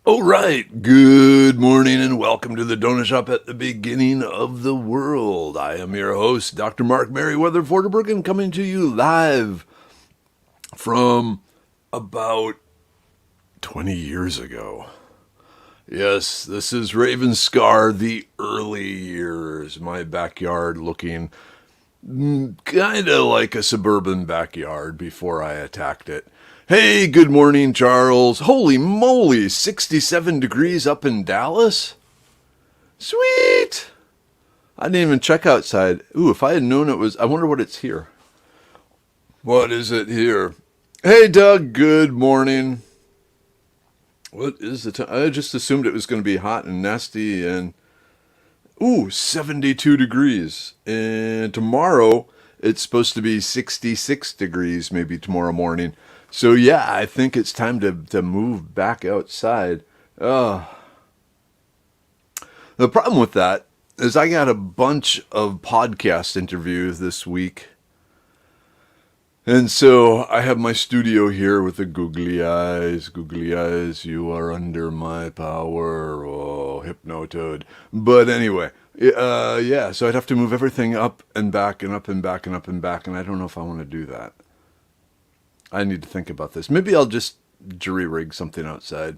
All right, good morning and welcome to the Donut Shop at the beginning of the world. I am your host, Dr. Mark Merriweather Forderbergen, coming to you live from about 20 years ago. Yes, this is Raven Scar, the early years, my backyard looking kind of like a suburban backyard before I attacked it. Hey, good morning, Charles. Holy moly, 67 degrees up in Dallas? Sweet! I didn't even check outside. Ooh, if I had known it was... I wonder what it's here. What is it here? Hey, Doug, good morning. What is the time? I just assumed it was going to be hot and nasty and... Ooh, 72 degrees. And tomorrow, it's supposed to be 66 degrees maybe tomorrow morning. So yeah, I think it's time to move back outside. The problem with that is I got a bunch of podcast interviews this week. And so I have my studio here with the googly eyes. Googly eyes, you are under my power. Oh, Hypnotoad. But anyway, yeah, so I'd have to move everything up and back and up and back and up and back. And I don't know if I want to do that. I need to think about this. Maybe I'll just jury rig something outside.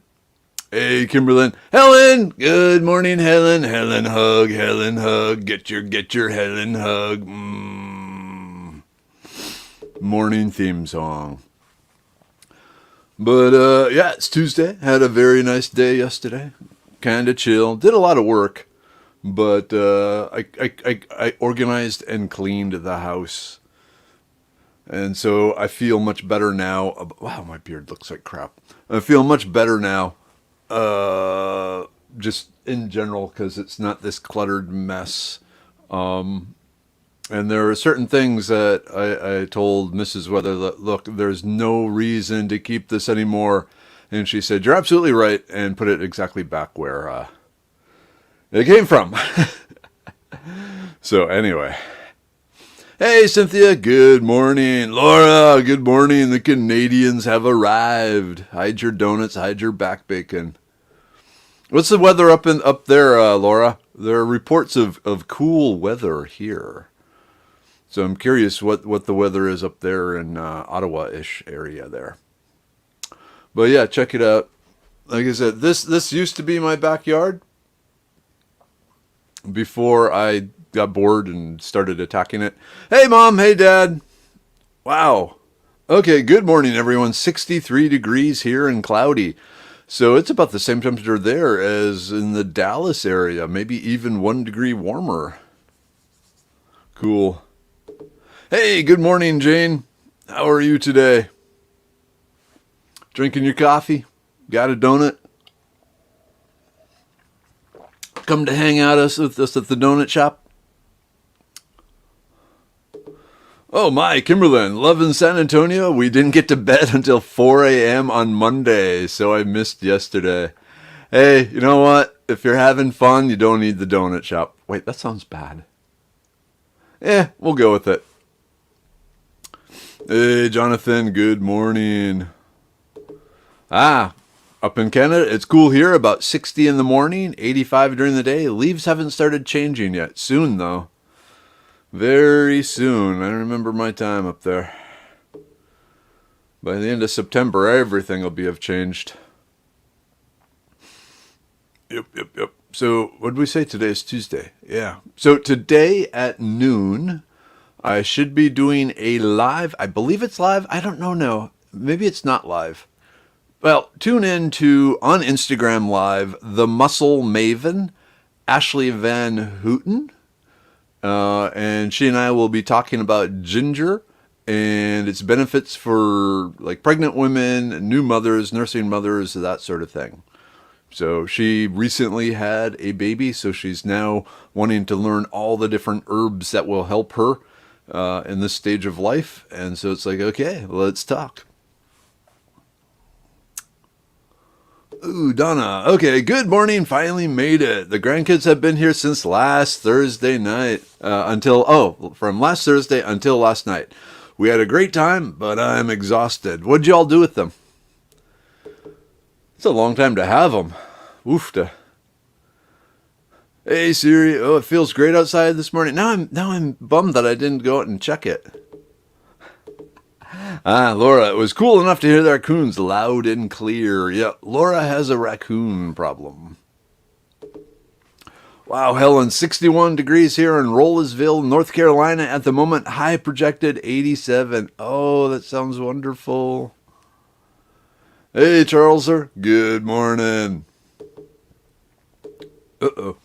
Hey, Kimberlyn. Helen! Good morning, Helen. Helen hug, Helen hug. Get your Helen hug. Morning theme song. But, yeah, it's Tuesday. Had a very nice day yesterday. Kind of chill. Did a lot of work. But I organized and cleaned the house. And so I feel much better now. Wow, my beard looks like crap. I feel much better now, just in general, because it's not this cluttered mess. And there are certain things that I told Mrs. Weather, look, there's no reason to keep this anymore. And she said, you're absolutely right, and put it exactly back where it came from. So anyway. Hey, Cynthia, good morning. Laura, good morning. The Canadians have arrived. Hide your donuts, hide your back bacon. What's the weather up there, Laura? There are reports of cool weather here. So I'm curious what the weather is up there in Ottawa-ish area there. But yeah, check it out. Like I said, this used to be my backyard before I got bored and started attacking it. Hey, Mom. Hey, Dad. Wow. Okay, good morning, everyone. 63 degrees here and cloudy. So it's about the same temperature there as in the Dallas area, maybe even 1 degree warmer. Cool. Hey, good morning, Jane. How are you today? Drinking your coffee? Got a donut? Come to hang out with us at the donut shop? Oh my, Kimberlyn, love in San Antonio. We didn't get to bed until 4 a.m. on Monday, so I missed yesterday. Hey, you know what? If you're having fun, you don't need the donut shop. Wait, that sounds bad. We'll go with it. Hey, Jonathan, good morning. Up in Canada, it's cool here, about 60 in the morning, 85 during the day. Leaves haven't started changing yet. Soon, though. Very soon. I remember my time up there. By the end of September, everything will have changed. Yep. So, what did we say? Today is Tuesday. Yeah. So, today at noon, I should be doing a live. I believe it's live. I don't know now. Maybe it's not live. Well, tune in to, on Instagram Live, the Muscle Maven, Ashley Van Houten. And she and I will be talking about ginger and its benefits for like pregnant women, new mothers, nursing mothers, that sort of thing. So she recently had a baby, so she's now wanting to learn all the different herbs that will help her in this stage of life. And so it's like, okay, let's talk. Ooh, Donna. Okay, good morning. Finally made it. The grandkids have been here since last Thursday night. From last Thursday until last night. We had a great time, but I'm exhausted. What'd y'all do with them? It's a long time to have them. Woofda. Hey Siri, oh, it feels great outside this morning. Now I'm bummed that I didn't go out and check it. Laura, it was cool enough to hear the raccoons loud and clear. Yeah, Laura has a raccoon problem. Wow, Helen, 61 degrees here in Rollinsville, North Carolina at the moment. High projected 87. Oh, that sounds wonderful. Hey, Charleser, good morning. Uh-oh.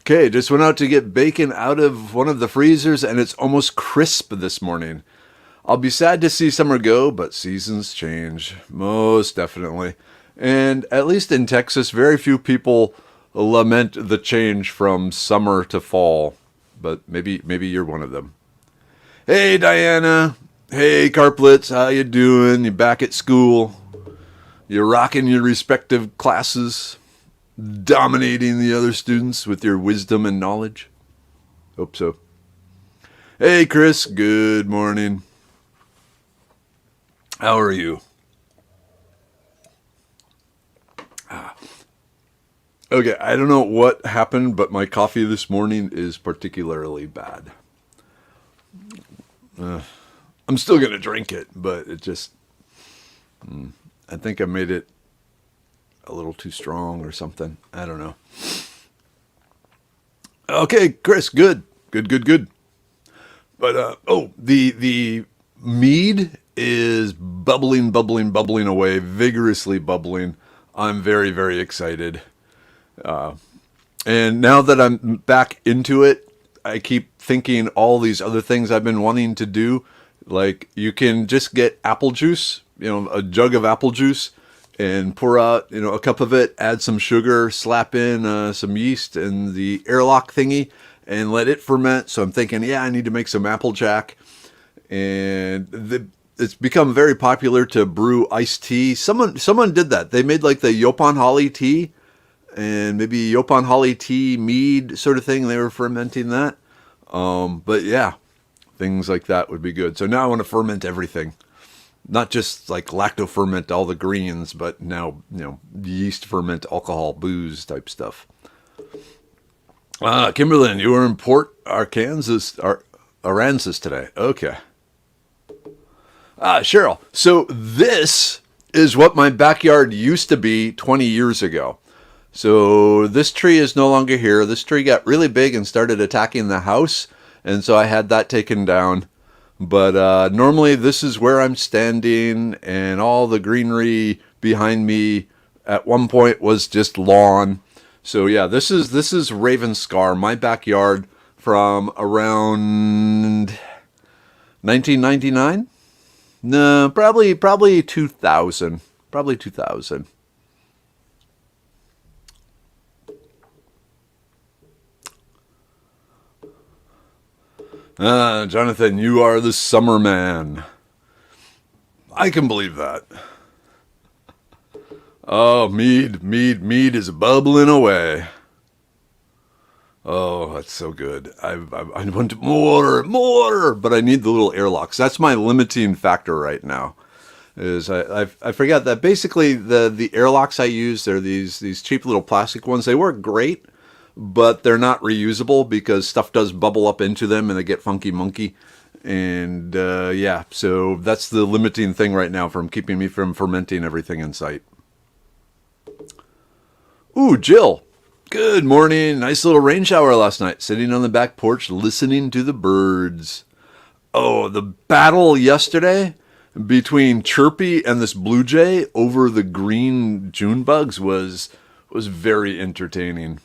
Okay, just went out to get bacon out of one of the freezers, and it's almost crisp this morning. I'll be sad to see summer go, but seasons change. Most definitely. And at least in Texas, very few people lament the change from summer to fall. But maybe you're one of them. Hey, Diana. Hey, Carplets. How you doing? You back at school? You're rocking your respective classes? Dominating the other students with your wisdom and knowledge? Hope so. Hey, Chris. Good morning. How are you? Okay, I don't know what happened, but my coffee this morning is particularly bad. I'm still going to drink it, but it just... I think I made it a little too strong or something. I don't know. Okay, Chris, good. Good. But, the mead is bubbling away, vigorously bubbling. I'm very, very excited. And now that I'm back into it, I keep thinking all these other things I've been wanting to do. Like, you can just get apple juice, a jug of apple juice, and pour out, a cup of it, add some sugar, slap in some yeast and the airlock thingy, and let it ferment. So I'm thinking, I need to make some apple jack. And it's become very popular to brew iced tea. Someone did that. They made like the Yopon Holly tea and maybe Yopon Holly tea mead sort of thing. They were fermenting that. But yeah, things like that would be good. So now I want to ferment everything. Not just like lacto ferment all the greens, but now, yeast ferment alcohol, booze type stuff. Kimberlyn, you were in Port Aransas today. Okay. Cheryl, so this is what my backyard used to be 20 years ago. So this tree is no longer here. This tree got really big and started attacking the house, and so I had that taken down. But normally this is where I'm standing, and all the greenery behind me at one point was just lawn. So yeah, this is Raven Scar, my backyard from around 1999. No, probably 2000. Probably 2000. Jonathan, you are the summer man. I can believe that. Oh, mead is bubbling away. Oh, that's so good. I want more, but I need the little airlocks. That's my limiting factor right now. Is I forgot that basically the airlocks I use, they're these cheap little plastic ones. They work great, but they're not reusable because stuff does bubble up into them and they get funky monkey. And so that's the limiting thing right now from keeping me from fermenting everything in sight. Ooh, Jill. Good morning. Nice little rain shower last night. Sitting on the back porch listening to the birds. Oh, the battle yesterday between Chirpy and this blue jay over the green June bugs was very entertaining.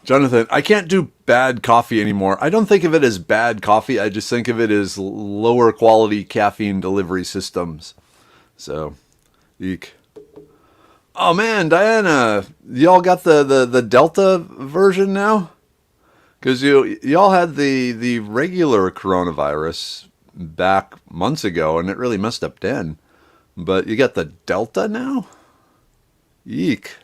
Jonathan, I can't do bad coffee anymore. I don't think of it as bad coffee. I just think of it as lower quality caffeine delivery systems. So, eek. Oh man, Diana, y'all got the Delta version now? Because y'all had the regular coronavirus back months ago, and it really messed up then. But you got the Delta now? Eek.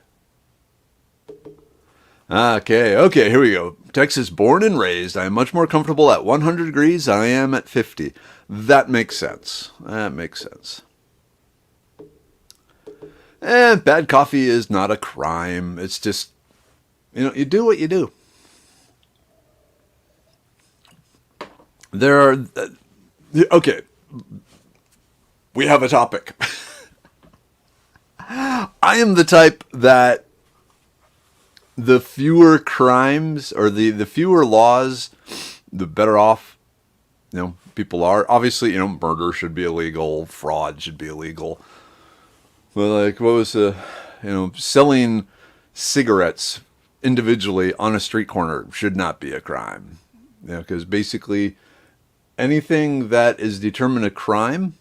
Okay, here we go. Texas, born and raised. I am much more comfortable at 100 degrees than I am at 50. That makes sense. Bad coffee is not a crime. It's just, you do what you do. There are, okay, we have a topic. I am the type that the fewer crimes or the fewer laws, the better off, people are. Obviously, murder should be illegal, fraud should be illegal. Well, like, what was selling cigarettes individually on a street corner should not be a crime. Because basically anything that is determined a crime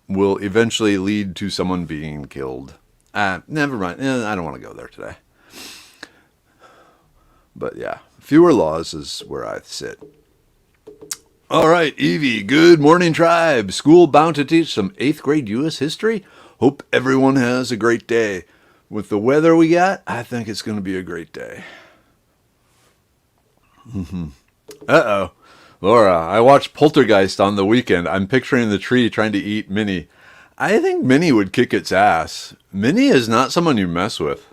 will eventually lead to someone being killed. Never mind. I don't want to go there today. But yeah, fewer laws is where I sit. All right, Evie, good morning, tribe. School bound to teach some 8th grade U.S. history? Hope everyone has a great day. With the weather we got, I think it's going to be a great day. Uh-oh. Laura, I watched Poltergeist on the weekend. I'm picturing the tree trying to eat Minnie. I think Minnie would kick its ass. Minnie is not someone you mess with.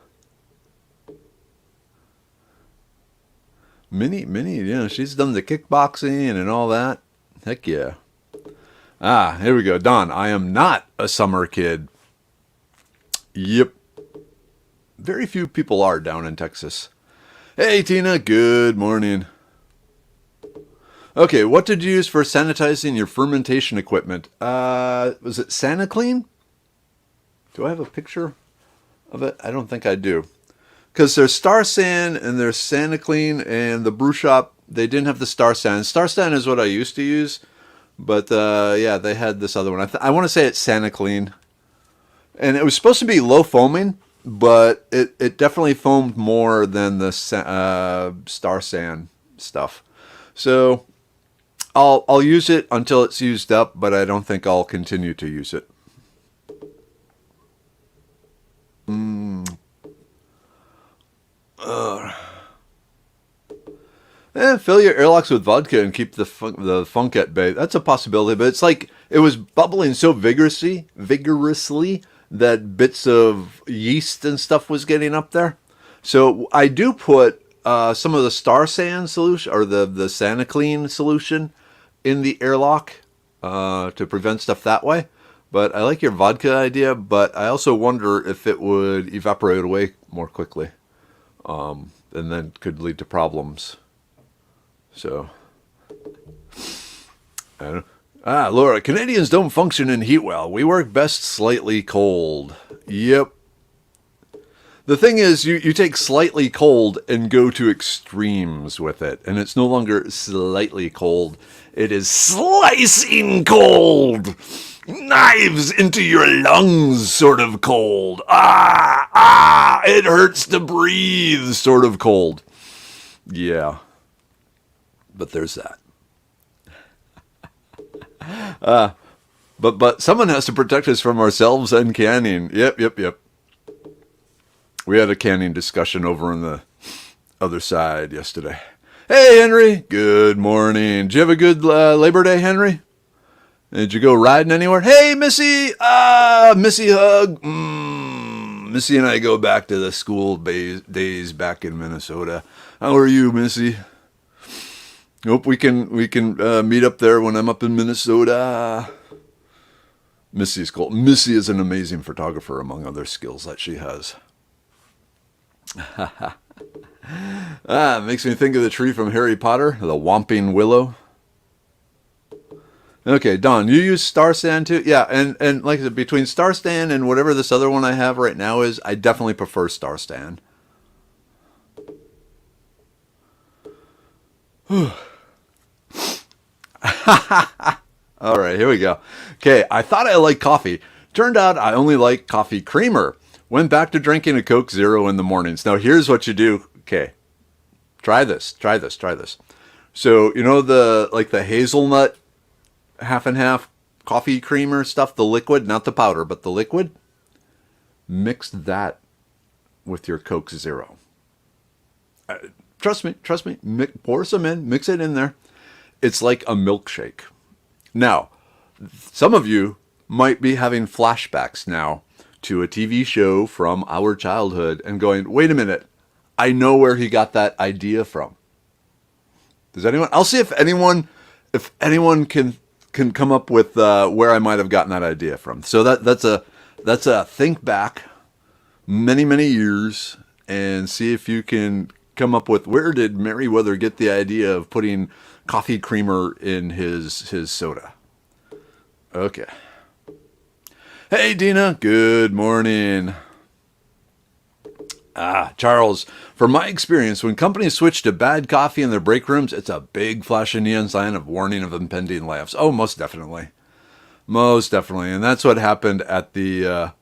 Minnie, she's done the kickboxing and all that. Heck yeah. Here we go. Don, I am not a summer kid. Yep. Very few people are down in Texas. Hey, Tina, good morning. Okay, what did you use for sanitizing your fermentation equipment? Was it SanaClean? Do I have a picture of it? I don't think I do. Because there's Star San and there's SanaClean, and the brew shop, they didn't have the Star San. Star San is what I used to use, but yeah, they had this other one. I want to say it's SanaClean. And it was supposed to be low foaming, but it definitely foamed more than the Star San stuff. So I'll use it until it's used up, but I don't think I'll continue to use it. Fill your airlocks with vodka and keep the funk at bay. That's a possibility, but it's like it was bubbling so vigorously that bits of yeast and stuff was getting up there. So I do put some of the Star San solution or the SanaClean solution in the airlock to prevent stuff that way. But I like your vodka idea, but I also wonder if it would evaporate away more quickly, and then could lead to problems. So, I don't know. Laura, Canadians don't function in heat well. We work best slightly cold. Yep. The thing is, you take slightly cold and go to extremes with it. And it's no longer slightly cold. It is slicing cold. Knives into your lungs sort of cold. It hurts to breathe sort of cold. Yeah. But there's that. But someone has to protect us from ourselves and canning. Yep. We had a canning discussion over on the other side yesterday. Hey, Henry. Good morning. Did you have a good Labor Day, Henry? Did you go riding anywhere? Hey, Missy. Missy hug. Missy and I go back to the school days back in Minnesota. How are you, Missy? Hope we can meet up there when I'm up in Minnesota. Missy's cool. Missy is an amazing photographer, among other skills that she has. Makes me think of the tree from Harry Potter, the Whomping Willow. Okay, Don, you use Star San too? Yeah, and like I said, between Star San and whatever this other one I have right now is, I definitely prefer Star San. All right, here we go. Okay, I thought I liked coffee. Turned out I only like coffee creamer. Went back to drinking a Coke Zero in the mornings. Now, here's what you do. Okay, try this. So, the hazelnut half and half coffee creamer stuff, the liquid, not the powder, but the liquid. Mix that with your Coke Zero. Trust me. Pour some in, mix it in there. It's like a milkshake. Now, some of you might be having flashbacks now to a TV show from our childhood and going, wait a minute, I know where he got that idea from. Does anyone? I'll see if anyone can come up with where I might have gotten that idea from. So that's a think back many years and see if you can come up with where did Merriweather get the idea of putting coffee creamer in his soda. Okay. Hey Dina, good morning. Charles, from my experience, when companies switch to bad coffee in their break rooms, it's a big flashing neon sign of warning of impending layoffs. Oh, most definitely. Most definitely. And that's what happened at the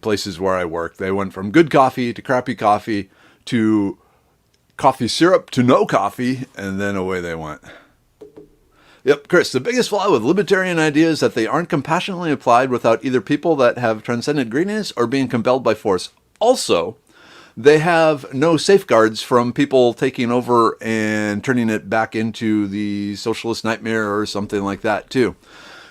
places where I work. They went from good coffee to crappy coffee to coffee syrup to no coffee, and then away they went. Yep, Chris, the biggest flaw with libertarian ideas is that they aren't compassionately applied without either people that have transcended greediness or being compelled by force. Also, they have no safeguards from people taking over and turning it back into the socialist nightmare or something like that, too.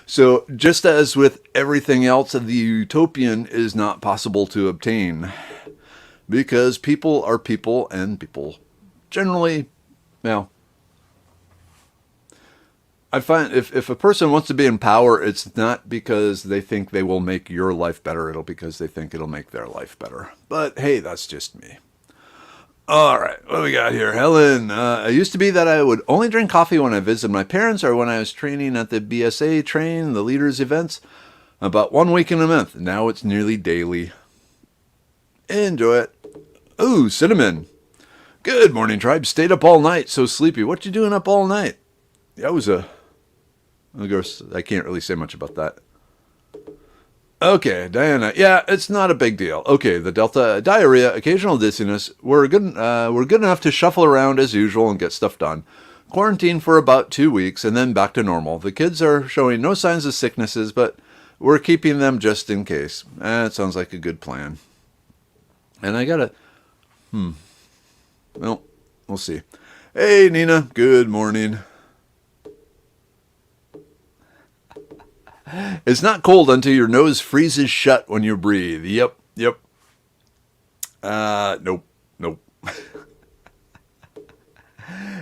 So, just as with everything else, the utopian is not possible to obtain. Because people are people, and people generally, well, I find if a person wants to be in power, it's not because they think they will make your life better. It'll because they think it'll make their life better. But hey, that's just me. All right, what do we got here? Helen, it used to be that I would only drink coffee when I visited my parents or when I was training at the BSA train, the leaders events, about 1 week in a month. Now it's nearly daily. Enjoy it. Ooh, cinnamon. Good morning, tribe. Stayed up all night, so sleepy. What you doing up all night? That was of course, I can't really say much about that. Okay, Diana. Yeah, it's not a big deal. Okay, the Delta, diarrhea, occasional dizziness. We're good enough to shuffle around as usual and get stuff done. Quarantine for about 2 weeks and then back to normal. The kids are showing no signs of sicknesses, but we're keeping them just in case. It sounds like a good plan. And I gotta, well, we'll see. Hey, Nina. Good morning. It's not cold until your nose freezes shut when you breathe. Yep. Nope.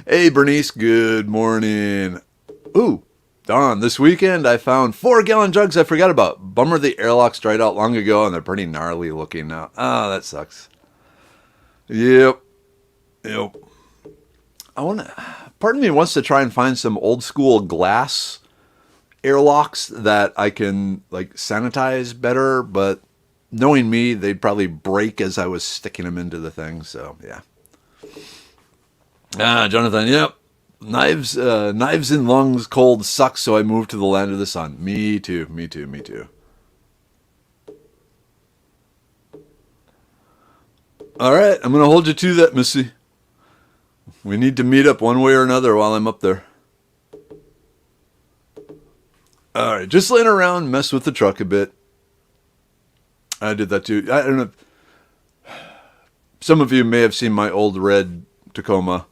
Hey, Bernice. Good morning. Ooh, Don, this weekend I found 4-gallon jugs I forgot about. Bummer the airlocks dried out long ago and they're pretty gnarly looking now. That sucks. Yep. Part of me wants to try and find some old school glass airlocks that I can like sanitize better, but knowing me, they'd probably break as I was sticking them into the thing. So yeah. Jonathan, yep. Knives in lungs cold sucks, so I moved to the land of the sun. Me too. All right, I'm gonna hold you to that, Missy. We need to meet up one way or another while I'm up there. All right, just laying around, mess with the truck a bit. I did that too. I don't know. Some of you may have seen my old red Tacoma,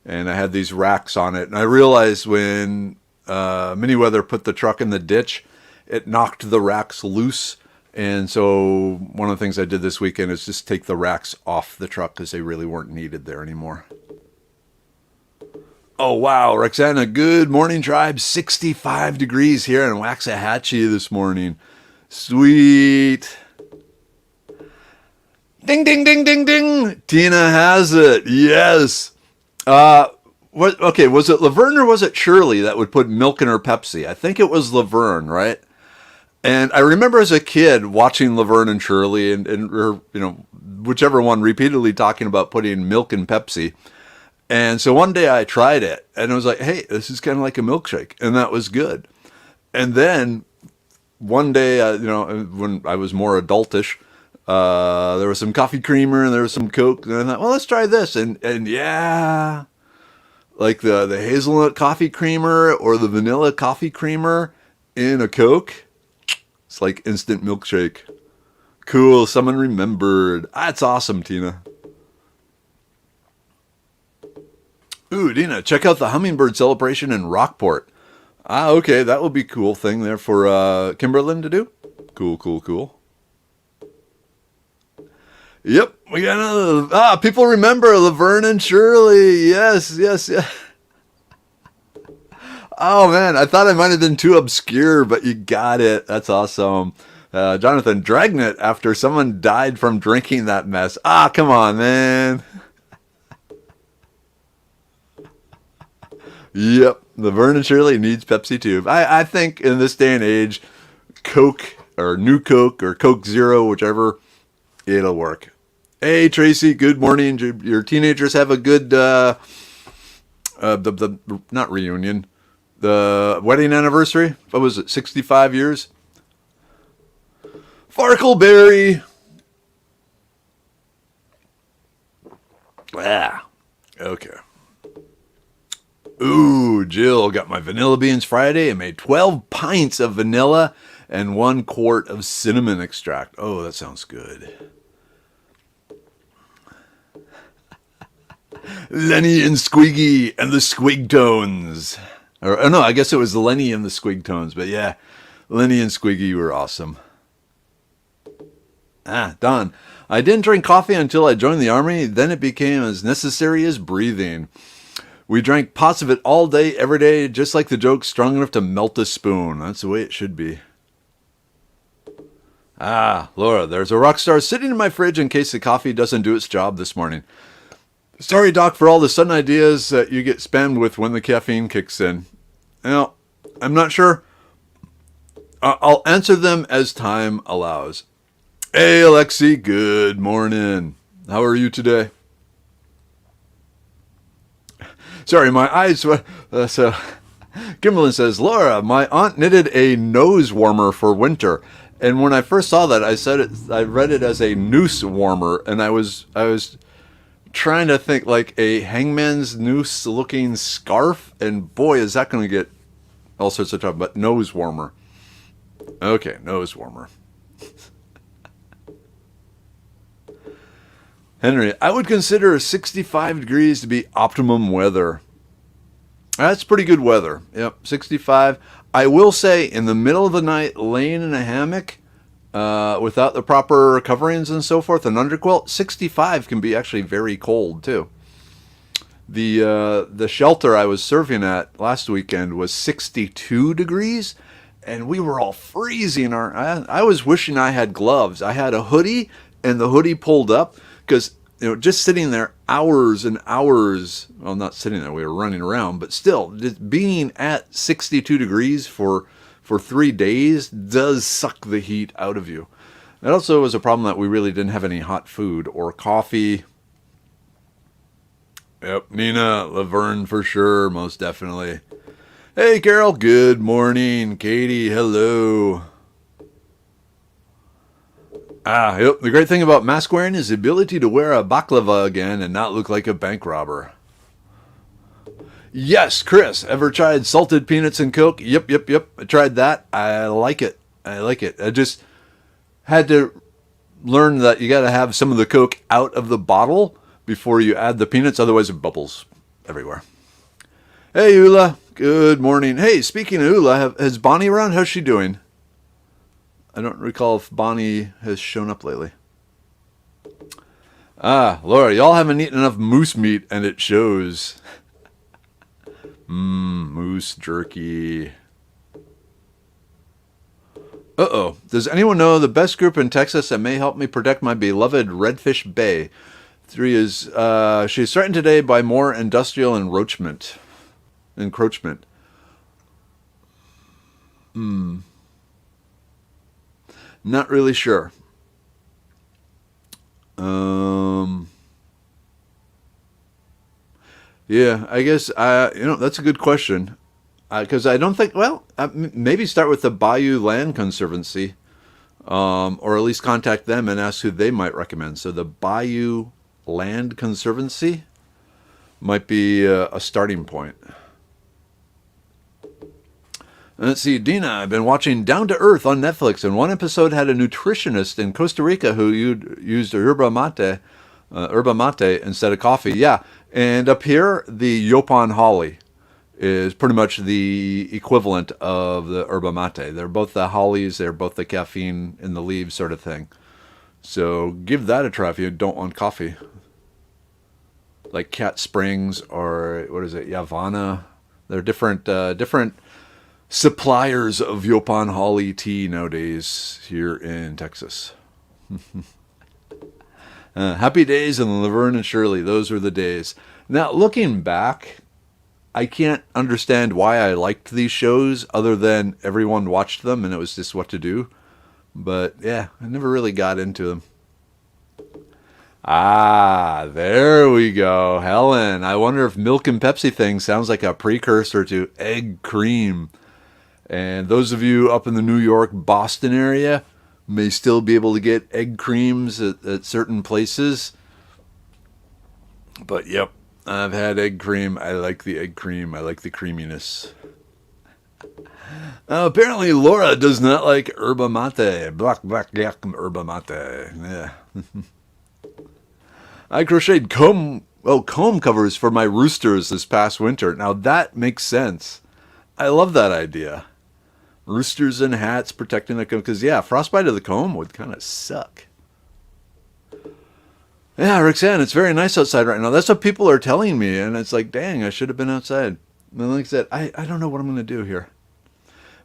and I had these racks on it. And I realized when Merriweather put the truck in the ditch, it knocked the racks loose. And so one of the things I did this weekend is just take the racks off the truck because they really weren't needed there anymore. Oh, wow, Roxana, good morning, tribe. 65 degrees here in Waxahachie this morning. Sweet. Ding, ding, ding, ding, ding. Tina has it. Yes. Okay, was it Laverne or was it Shirley that would put milk in her Pepsi? I think it was Laverne, right? And I remember as a kid watching Laverne and Shirley and her, whichever one repeatedly talking about putting milk in Pepsi. And so one day I tried it and I was like, hey, this is kind of like a milkshake. And that was good. And then one day, when I was more adultish, there was some coffee creamer and there was some Coke. And I thought, well, let's try this. And yeah, like the hazelnut coffee creamer or the vanilla coffee creamer in a Coke. It's like instant milkshake. Cool. Someone remembered. That's awesome, Tina. Ooh, Dina, check out the hummingbird celebration in Rockport. Okay, that will be a cool thing there for Kimberlyn to do. Cool, cool, cool. Yep, we got another. People remember Laverne and Shirley. Yes, yes, yes. Oh man, I thought I might have been too obscure, but you got it. That's awesome. Jonathan, Dragnet after someone died from drinking that mess. Come on, man. Yep, Laverne and Shirley needs Pepsi too. I think in this day and age, Coke or New Coke or Coke Zero, whichever, it'll work. Hey Tracy, good morning. Your teenagers have a good not reunion, the wedding anniversary. What was it? 65 years. Farkleberry. Okay. Ooh, Jill got my vanilla beans Friday and made 12 pints of vanilla and 1 quart of cinnamon extract. Oh, that sounds good. Lenny and Squiggy and the Squigtones. Or no, I guess it was Lenny and the Squigtones. But yeah, Lenny and Squiggy were awesome. Don. I didn't drink coffee until I joined the Army. Then it became as necessary as breathing. We drank pots of it all day, every day, just like the joke, strong enough to melt a spoon. That's the way it should be. Laura, there's a rock star sitting in my fridge in case the coffee doesn't do its job this morning. Sorry, Doc, for all the sudden ideas that you get spammed with when the caffeine kicks in. I'm not sure. I'll answer them as time allows. Hey, Alexi, good morning. How are you today? Sorry, my eyes. So, Kimberlyn says, Laura, my aunt knitted a nose warmer for winter, and when I first saw that, I read it as a noose warmer, and I was trying to think like a hangman's noose looking scarf, and boy, is that going to get all sorts of trouble. But nose warmer. Okay, nose warmer. Henry, I would consider 65 degrees to be optimum weather. That's pretty good weather. Yep, 65. I will say, in the middle of the night, laying in a hammock without the proper coverings and so forth, an underquilt, 65 can be actually very cold too. The shelter I was serving at last weekend was 62 degrees, and we were all freezing. I was wishing I had gloves. I had a hoodie, and the hoodie pulled up. Because, just sitting there hours and hours, well, not sitting there, we were running around, but still, just being at 62 degrees for 3 days does suck the heat out of you. It also was a problem that we really didn't have any hot food or coffee. Yep, Nina, Laverne for sure, most definitely. Hey, Carol, good morning. Katie, hello. Yep. The great thing about mask wearing is the ability to wear a baklava again and not look like a bank robber. Yes, Chris. Ever tried salted peanuts and Coke? Yep. I tried that. I like it. I just had to learn that you got to have some of the Coke out of the bottle before you add the peanuts. Otherwise, it bubbles everywhere. Hey, Ula. Good morning. Hey, speaking of Ula, has Bonnie around? How's she doing? I don't recall if Bonnie has shown up lately. Laura, y'all haven't eaten enough moose meat, and it shows. Moose jerky. Does anyone know the best group in Texas that may help me protect my beloved Redfish Bay? 3 is, she's threatened today by more industrial encroachment. Not really sure. Yeah, I guess, that's a good question. Because I don't think, maybe start with the Bayou Land Conservancy, or at least contact them and ask who they might recommend. So the Bayou Land Conservancy might be a starting point. Let's see, Dina, I've been watching Down to Earth on Netflix, and one episode had a nutritionist in Costa Rica who used yerba mate instead of coffee. Yeah, and up here, the Yopon Holly. is pretty much the equivalent of the yerba mate. They're both the hollies, they're both the caffeine in the leaves sort of thing. So give that a try if you don't want coffee. Like Cat Springs or what is it, Yavanna. They're different suppliers of Yopan Holly tea nowadays here in Texas. Happy days in Laverne and Shirley. Those were the days. Now, looking back, I can't understand why I liked these shows other than everyone watched them and it was just what to do. But yeah, I never really got into them. Ah, there we go. Helen, I wonder if Milk and Pepsi thing sounds like a precursor to egg cream. And those of you up in the New York, Boston area may still be able to get egg creams at certain places. But yep, I've had egg cream. I like the egg cream. I like the creaminess. Apparently Laura does not like yerba mate. Black yerba mate. Yeah. I crocheted comb covers for my roosters this past winter. Now that makes sense. I love that idea. Roosters and hats protecting the comb. Because, yeah, frostbite of the comb would kind of suck. Yeah, Roxanne, it's very nice outside right now. That's what people are telling me. And it's like, dang, I should have been outside. And like I said, I don't know what I'm going to do here.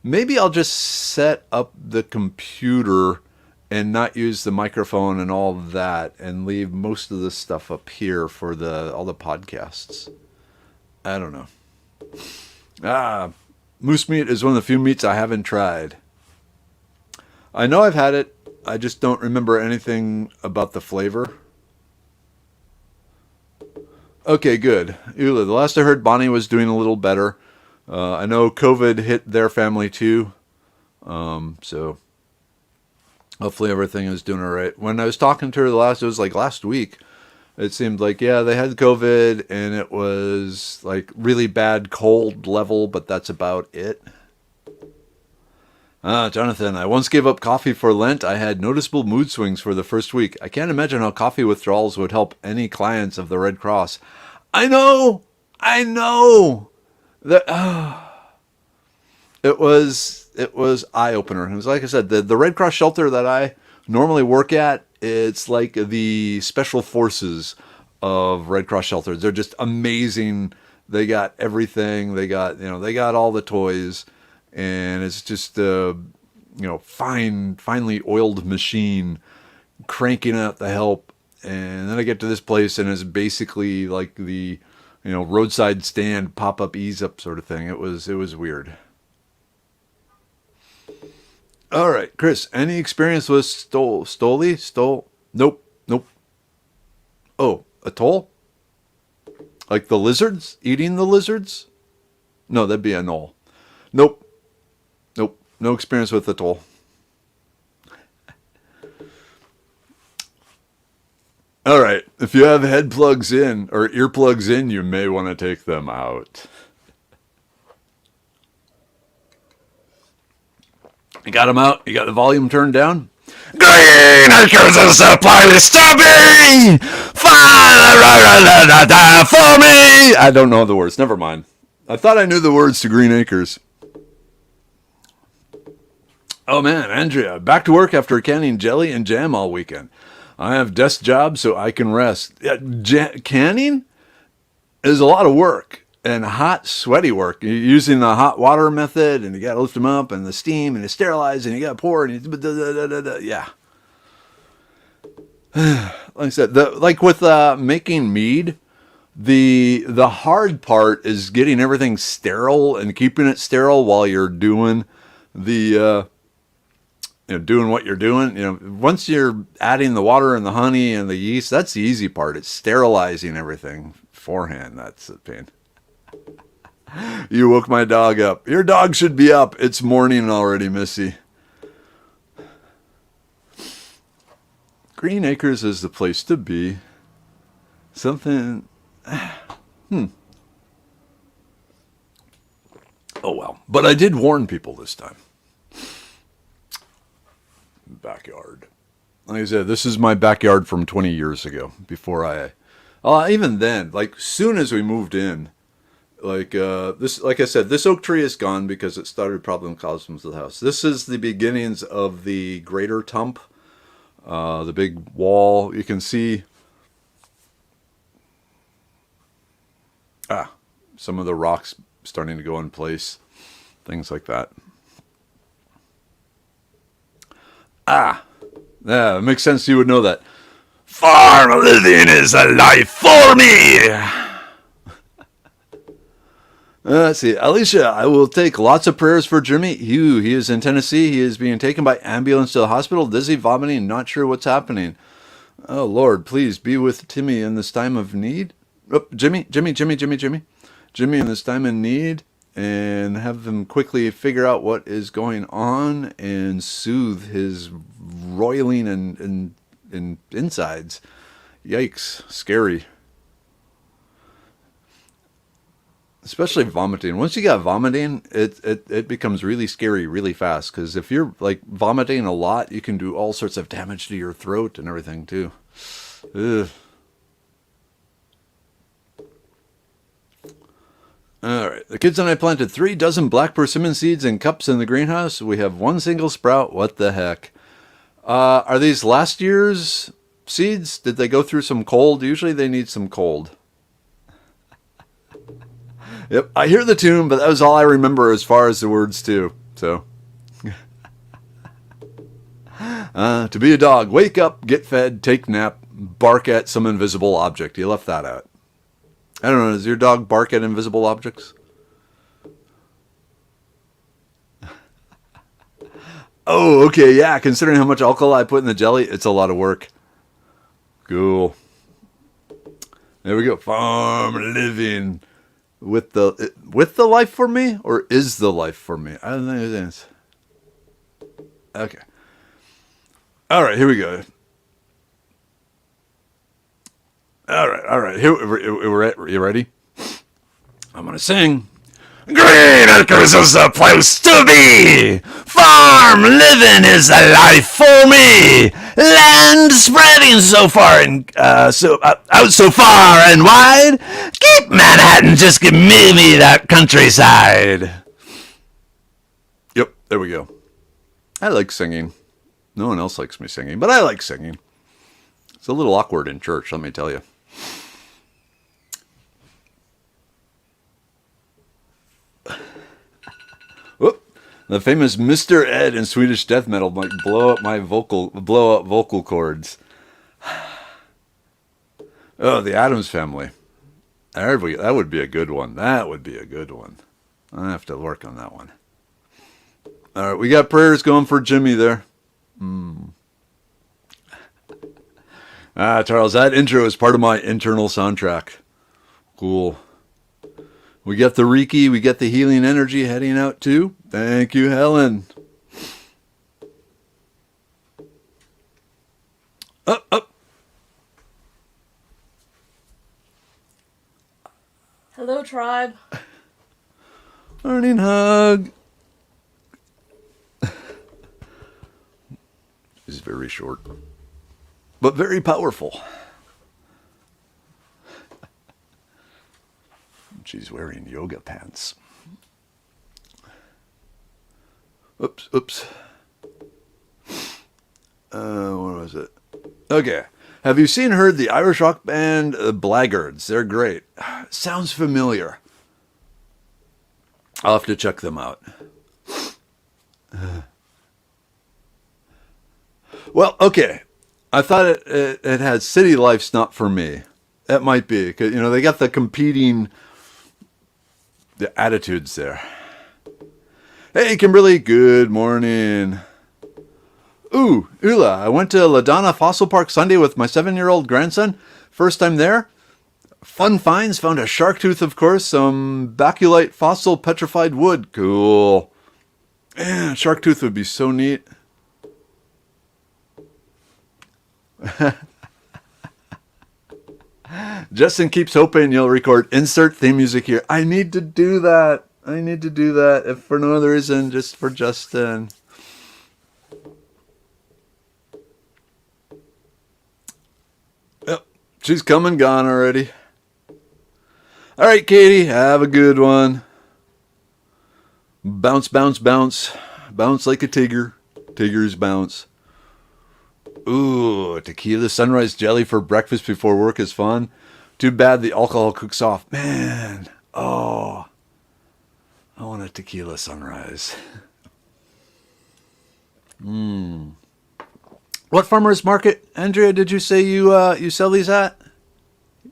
Maybe I'll just set up the computer and not use the microphone and all that and leave most of the stuff up here for all the podcasts. I don't know. Moose meat is one of the few meats I haven't tried. I know I've had it. I just don't remember anything about the flavor. Okay, good. Eula, the last I heard, Bonnie was doing a little better. I know COVID hit their family too. So hopefully everything is doing all right. When I was talking to her it was like last week. It seemed like, yeah, they had COVID and it was like really bad cold level, but that's about it. Jonathan, I once gave up coffee for Lent. I had noticeable mood swings for the first week. I can't imagine how coffee withdrawals would help any clients of the Red Cross. I know. It was eye-opener. It was like I said, the Red Cross shelter that I normally work at, it's like the special forces of Red Cross shelters. They're just amazing. They got everything. They got all the toys, and it's just finely oiled machine cranking out the help. And then I get to this place, and it's basically like the roadside stand pop-up ease up sort of thing. It was weird. All right, Chris, any experience with Stole? Nope. Oh, atoll? Like the lizards? Eating the lizards? No, that'd be a knoll. Nope. No experience with atoll. All right, if you have head plugs in or earplugs in, you may want to take them out. You got them out? You got the volume turned down? Green acres of supply with stubby! For me! I don't know the words. Never mind. I thought I knew the words to Green Acres. Oh man, Andrea, back to work after canning jelly and jam all weekend. I have desk job so I can rest. Canning is a lot of work. And hot, sweaty work. You're using the hot water method, and you got to lift them up, and the steam, and you sterilize, and you got to pour, and yeah. Like I said, like with making mead, the hard part is getting everything sterile and keeping it sterile while you're doing doing what you're doing. Once you're adding the water and the honey and the yeast, that's the easy part. It's sterilizing everything beforehand. That's the pain. You woke my dog up. Your dog should be up. It's morning already, Missy. Green Acres is the place to be. Something... Oh, well. But I did warn people this time. Backyard. Like I said, this is my backyard from 20 years ago. Before even then, like soon as we moved in, This, like I said, this oak tree is gone because it started problem problems with the house. This is the beginnings of the greater tump, the big wall. You can see some of the rocks starting to go in place, things like that. Yeah, it makes sense you would know that. Farm living is a life for me. Let's see. Alicia, I will take lots of prayers for Jimmy. He is in Tennessee. He is being taken by ambulance to the hospital, dizzy, vomiting, not sure what's happening. Oh, Lord, please be with Timmy in this time of need. Oh, Jimmy in this time of need, and have him quickly figure out what is going on and soothe his roiling and insides. Yikes, scary. Especially vomiting. Once you got vomiting, it becomes really scary really fast, because if you're like vomiting a lot, you can do all sorts of damage to your throat and everything too. Ugh. All right, the kids and I planted 3 dozen black persimmon seeds in cups in the greenhouse. We have 1 single sprout. What the heck? Are these last year's seeds? Did they go through some cold? Usually they need some cold. Yep, I hear the tune, but that was all I remember as far as the words too. So, to be a dog, wake up, get fed, take nap, bark at some invisible object. You left that out. I don't know, does your dog bark at invisible objects? Oh, okay, yeah, considering how much alcohol I put in the jelly, it's a lot of work. Cool. There we go. Farm living. With the life for me, or is the life for me? I don't think it is. Okay. All right, here we go. All right. Here you ready? I'm gonna sing. Green Acres is the place to be. Farm living is a life for me. Land spreading so far and out so far and wide. Keep Manhattan, just give me that countryside. Yep, there we go. I like singing. No one else likes me singing, but I like singing. It's a little awkward in church, let me tell you. Whoop. The famous Mr. Ed in Swedish death metal might blow up vocal cords. Oh, the Addams Family. That would be a good one. That would be a good one. I have to work on that one. All right, we got prayers going for Jimmy there. Charles, that intro is part of my internal soundtrack. Cool. We get the Reiki, we get the healing energy heading out too. Thank you, Helen. Up. Hello, tribe. Morning hug. It's very short, but very powerful. She's wearing yoga pants. Oops. What was it? Okay. Have you seen heard the Irish rock band Blackguards? They're great. Sounds familiar. I'll have to check them out. Well, okay. I thought it had City Life's not for me. That might be, because they got the competing attitudes there. Hey, Kimberly. Good morning. Ooh, Ula. I went to Ladonna Fossil Park Sunday with my 7-year-old grandson. First time there. Fun finds. Found a shark tooth, of course. Some baculite fossil petrified wood. Cool. Yeah, shark tooth would be so neat. Justin keeps hoping you'll record insert theme music here. I need to do that. If for no other reason, just for Justin. Yep, she's come and gone already. All right, Katie, have a good one. Bounce, bounce, bounce. Bounce like a tiger. Tigers bounce. Ooh, tequila sunrise jelly for breakfast before work is fun. Too bad the alcohol cooks off. Man, oh, I want a tequila sunrise. What farmer's market, Andrea, did you say you sell these at?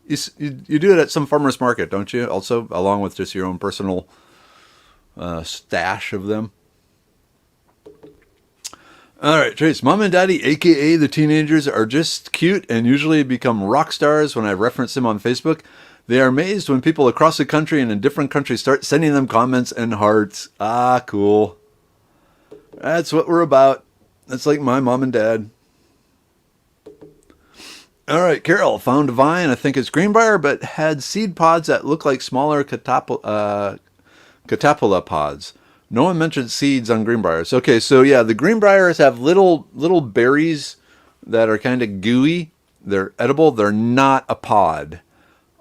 You do it at some farmer's market, don't you? Also, along with just your own personal stash of them. All right, Trace. Mom and Daddy, a.k.a. the teenagers, are just cute and usually become rock stars when I reference them on Facebook. They are amazed when people across the country and in different countries start sending them comments and hearts. Ah, cool. That's what we're about. That's like my mom and dad. All right, Carol found a vine. I think it's greenbrier, but had seed pods that look like smaller catapula pods. No one mentioned seeds on greenbriers. Okay, so yeah, the greenbriers have little berries that are kind of gooey. They're edible. They're not a pod.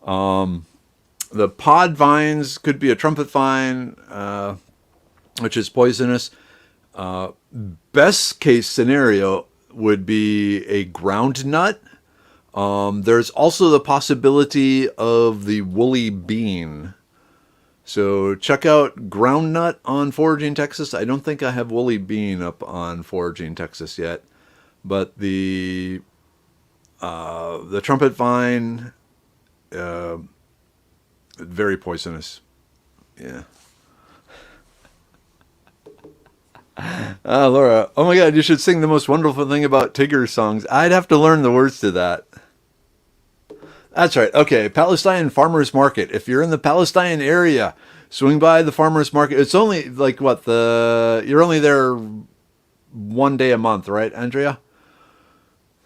The pod vines could be a trumpet vine, which is poisonous. Best case scenario would be a ground nut. There's also the possibility of the woolly bean. So check out Groundnut on Foraging Texas. I don't think I have Woolly Bean up on Foraging Texas yet, but the trumpet vine, very poisonous. Yeah. Laura, oh my God, you should sing the most wonderful thing about Tigger songs. I'd have to learn the words to that. That's right. Okay, Palestine Farmers Market. If you're in the Palestine area, swing by the farmers market. It's only like you're only there one day a month, right, Andrea?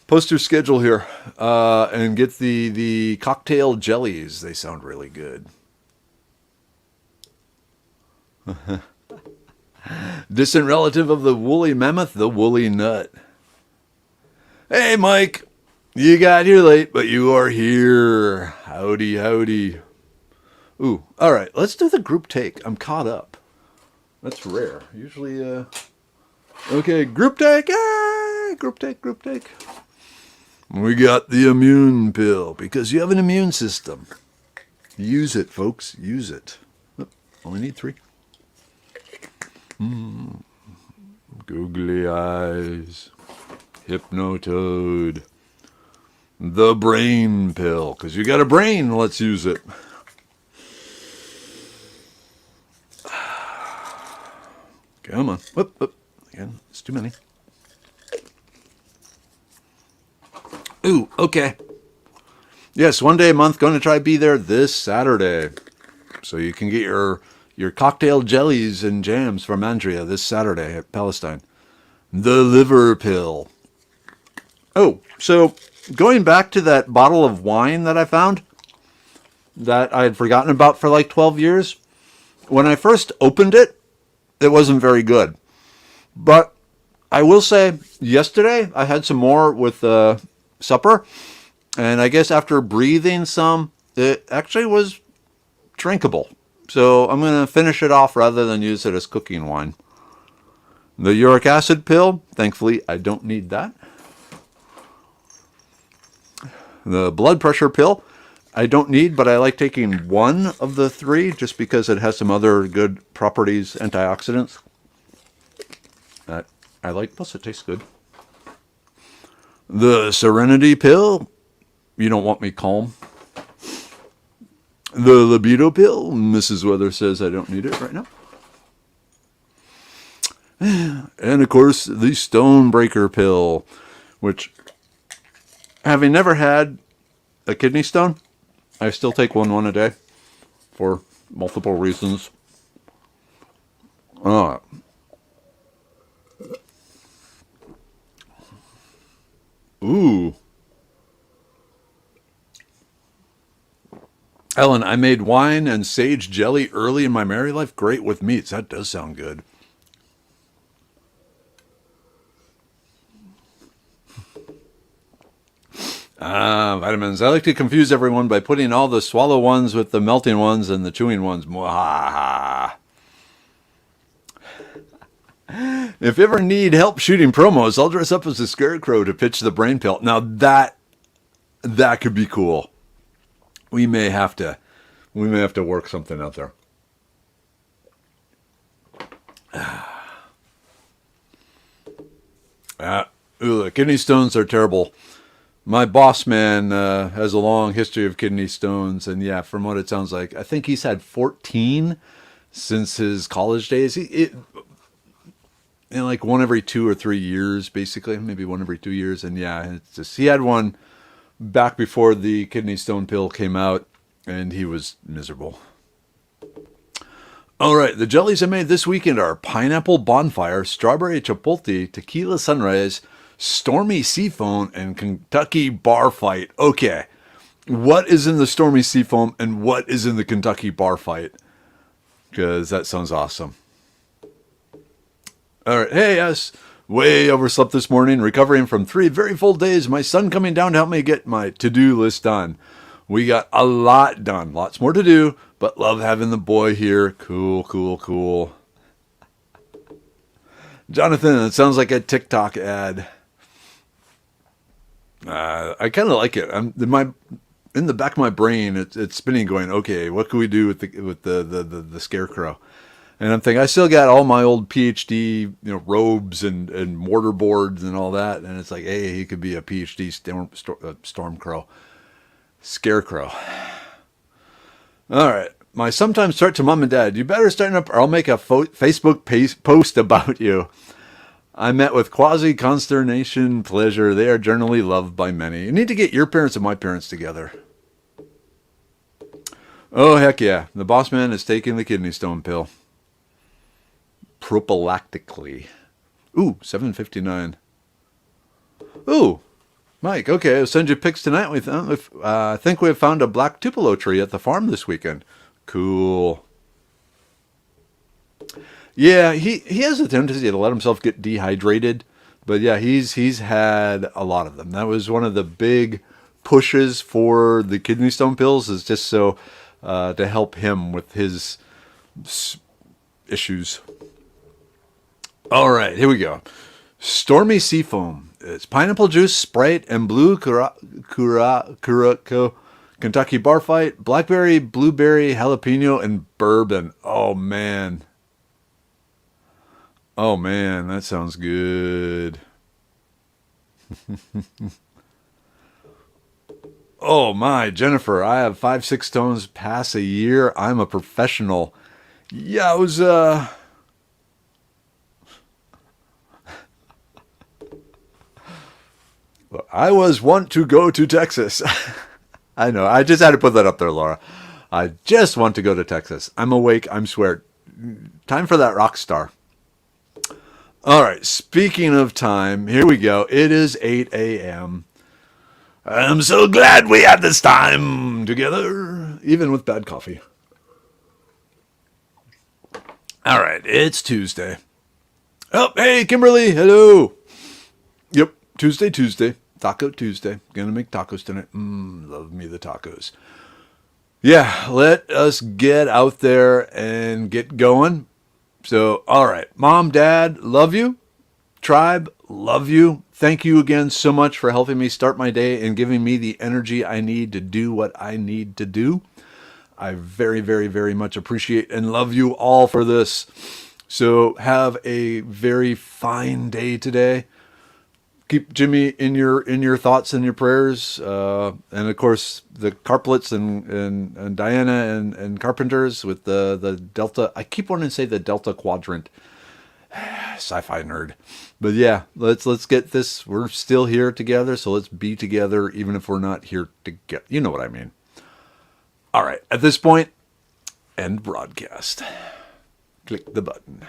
Post your schedule here and get the cocktail jellies. They sound really good. Distant relative of the woolly mammoth, the woolly nut. Hey, Mike. You got here late, but you are here. Howdy, howdy. Ooh, all right. Let's do the group take. I'm caught up. That's rare. Usually, okay, group take. Ah, group take, group take. We got the immune pill because you have an immune system. Use it, folks. Use it. Oh, only need 3. Googly eyes. Hypnotoad. The brain pill. Because you got a brain, let's use it. Come on. Whoop, whoop. Again, it's too many. Ooh, okay. Yes, one day a month. Going to try to be there this Saturday. So you can get your cocktail jellies and jams from Andrea this Saturday at Palestine. The liver pill. Oh, so going back to that bottle of wine that I found that I had forgotten about for like 12 years, when I first opened it, it wasn't very good. But I will say, yesterday I had some more with supper, and I guess after breathing some, it actually was drinkable. So I'm going to finish it off rather than use it as cooking wine. The uric acid pill, thankfully I don't need that. The blood pressure pill, I don't need, but I like taking one of the 3 just because it has some other good properties, antioxidants. That I like, plus it tastes good. The serenity pill, you don't want me calm. The libido pill, Mrs. Weather says I don't need it right now. And of course, the stonebreaker pill, which, having never had a kidney stone, I still take one a day for multiple reasons. Ooh. Ellen, I made wine and sage jelly early in my married life. Great with meats. That does sound good. Vitamins. I like to confuse everyone by putting all the swallow ones with the melting ones and the chewing ones. Mwahaha. If you ever need help shooting promos, I'll dress up as a scarecrow to pitch the brain pill. Now that could be cool. We may have to work something out there. The kidney stones are terrible. My boss man has a long history of kidney stones, and yeah, from what it sounds like, I think he's had 14 since his college days. Like one every 2 or 3 years, basically, maybe one every 2 years, and yeah, it's just he had one back before the kidney stone pill came out, and he was miserable. All right, the jellies I made this weekend are pineapple bonfire, strawberry chipotle, tequila sunrise, stormy seafoam, and Kentucky bar fight. Okay, what is in the stormy seafoam and what is in the Kentucky bar fight? Because that sounds awesome. All right, hey, yes, way overslept this morning, recovering from 3 very full days. My son coming down to help me get my to-do list done. We got a lot done, lots more to do, but love having the boy here. Cool, cool, cool. Jonathan, it sounds like a TikTok ad. I kind of like it. In the back of my brain, it's spinning, going, okay, what can we do with the scarecrow? And I'm thinking, I still got all my old PhD, robes and mortar boards and all that, and it's like, hey, he could be a PhD storm crow. Scarecrow. All right. My sometimes start to mom and dad. You better start up or I'll make a Facebook post about you. I met with quasi-consternation pleasure. They are generally loved by many. You need to get your parents and my parents together. Oh, heck yeah. The boss man is taking the kidney stone pill. Prophylactically. Ooh, 7:59. Ooh. Mike, okay, I'll send you pics tonight. I think we have found a black Tupelo tree at the farm this weekend. Cool. Yeah, he has a tendency to let himself get dehydrated. But yeah, he's had a lot of them. That was one of the big pushes for the kidney stone pills, is just so to help him with his issues. All right, here we go. Stormy Seafoam. It's pineapple juice, Sprite, and blue Curaçao, Kentucky bar fight, blackberry, blueberry, jalapeno, and bourbon. Oh, man. Oh, man, that sounds good. Oh, my, Jennifer, I have 5-6 stones pass a year. I'm a professional. Yeah, I was want to go to Texas. I know. I just had to put that up there, Laura. I just want to go to Texas. I'm awake. I'm swear. Time for that rock star. All right. Speaking of time, here we go. It is 8 a.m. I'm so glad we had this time together, even with bad coffee. All right. It's Tuesday. Oh, hey, Kimberly. Hello. Yep. Tuesday. Taco Tuesday. Gonna make tacos tonight. Love me the tacos. Yeah, let us get out there and get going. So, all right. Mom, Dad, love you. Tribe, love you. Thank you again so much for helping me start my day and giving me the energy I need to do what I need to do. I very, very, very much appreciate and love you all for this. So have a very fine day today. Keep Jimmy in your thoughts and your prayers, and of course the Carplets and Diana and Carpenters with the Delta. I keep wanting to say the Delta Quadrant. Sci-fi nerd, but yeah, let's get this. We're still here together, so let's be together even if we're not here together. You know what I mean. All right, at this point, end broadcast. Click the button.